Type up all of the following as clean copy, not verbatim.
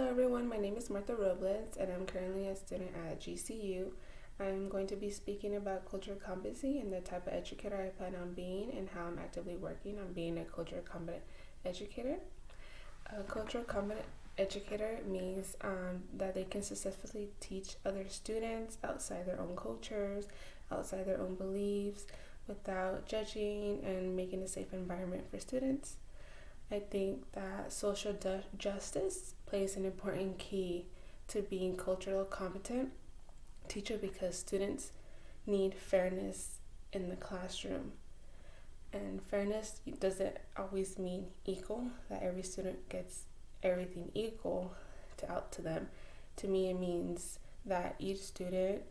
everyone, my name is Martha Robles and I'm currently a student at GCU. I'm going to be speaking about cultural competency and the type of educator I plan on being and how I'm actively working on being a cultural competent educator. A cultural competent educator means that they can successfully teach other students outside their own cultures, outside their own beliefs, without judging and making a safe environment for students. I think that social justice plays an important key to being cultural competent teacher because students need fairness in the classroom. And fairness doesn't always mean equal, that every student gets everything equal out to them. To me, it means that each student,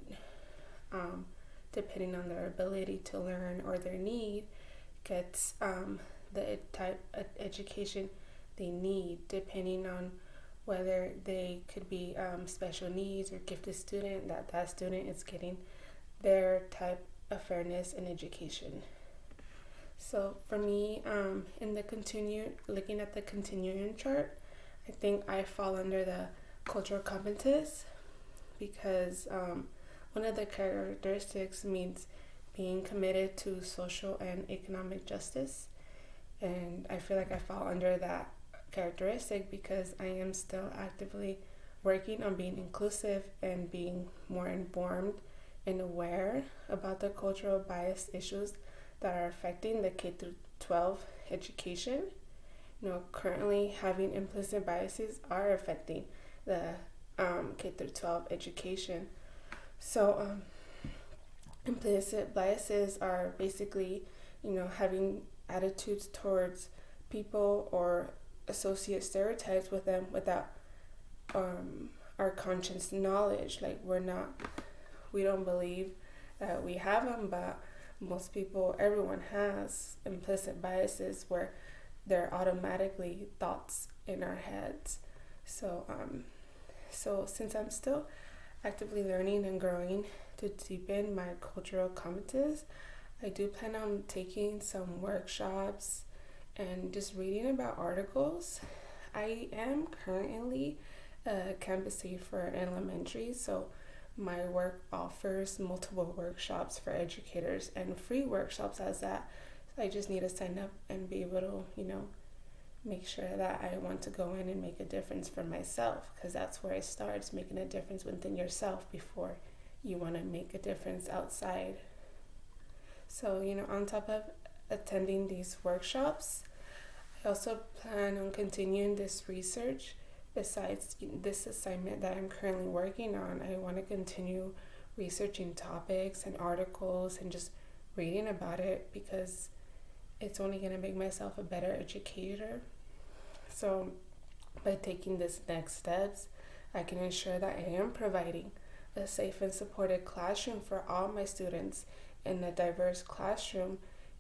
depending on their ability to learn or their need, gets the type of education they need, depending on whether they could be special needs or gifted student, that student is getting their type of fairness in education. So for me, looking at the continuum chart, I think I fall under the cultural competence because one of the characteristics means being committed to social and economic justice. And I feel like I fall under that characteristic because I am still actively working on being inclusive and being more informed and aware about the cultural bias issues that are affecting the K through 12 education. Currently having implicit biases are affecting the K through 12 education. So implicit biases are basically, having attitudes towards people or associate stereotypes with them without our conscious knowledge. Like we don't believe that we have them, but everyone has implicit biases where they're automatically thoughts in our heads. So since I'm still actively learning and growing to deepen my cultural competence, I do plan on taking some workshops and just reading about articles. I am currently a campus aide for elementary, so my work offers multiple workshops for educators and free workshops as that. So I just need to sign up and be able to, make sure that I want to go in and make a difference for myself, because that's where it starts, making a difference within yourself before you want to make a difference outside. So, on top of attending these workshops, I also plan on continuing this research. Besides this assignment that I'm currently working on, I want to continue researching topics and articles and just reading about it because it's only going to make myself a better educator. So by taking these next steps, I can ensure that I am providing a safe and supported classroom for all my students in a diverse classroom.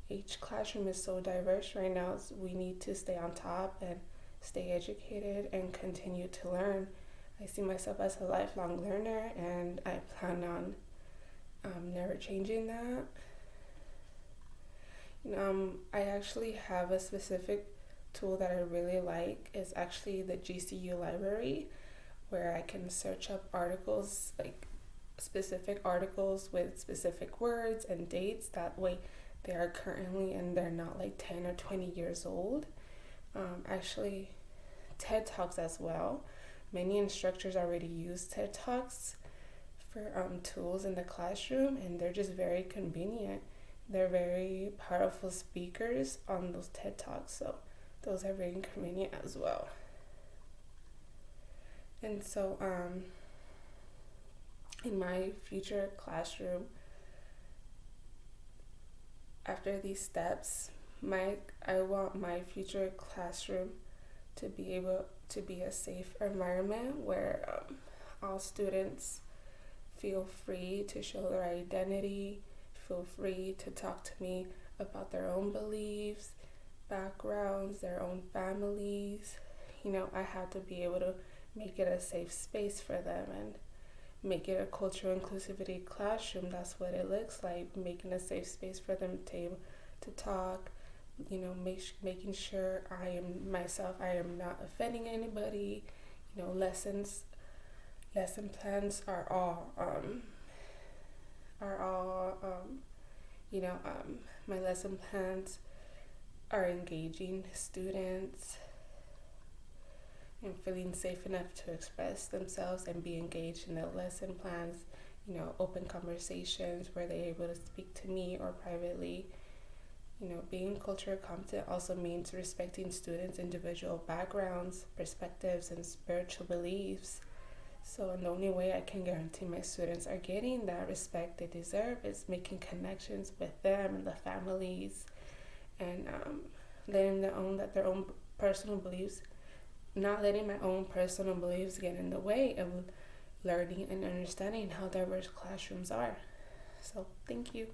Each classroom is so diverse right now, so we need to stay on top and stay educated and continue to learn. I see myself as a lifelong learner and I plan on never changing that. I actually have a specific tool that I really like. It's actually the GCU library, where I can search up articles, like specific articles with specific words and dates. That way they are currently and they're not like 10 or 20 years old. Actually, TED Talks as well. Many instructors already use TED Talks for tools in the classroom, and they're just very convenient. They're very powerful speakers on those TED Talks, so those are very convenient as well. And so in my future classroom, after these steps, I want my future classroom to be able to be a safe environment where all students feel free to show their identity, feel free to talk to me about their own beliefs, backgrounds, their own families. I have to be able to make it a safe space for them and make it a cultural inclusivity classroom. That's what it looks like, making a safe space for them to talk, making sure I am myself, I am not offending anybody, lesson plans are all my lesson plans are engaging students and feeling safe enough to express themselves and be engaged in the lesson plans, open conversations where they're able to speak to me or privately. Being culturally competent also means respecting students' individual backgrounds, perspectives, and spiritual beliefs. So, and the only way I can guarantee my students are getting that respect they deserve is making connections with them and the families, and letting their own personal beliefs, not letting my own personal beliefs get in the way of learning and understanding how diverse classrooms are. So, thank you.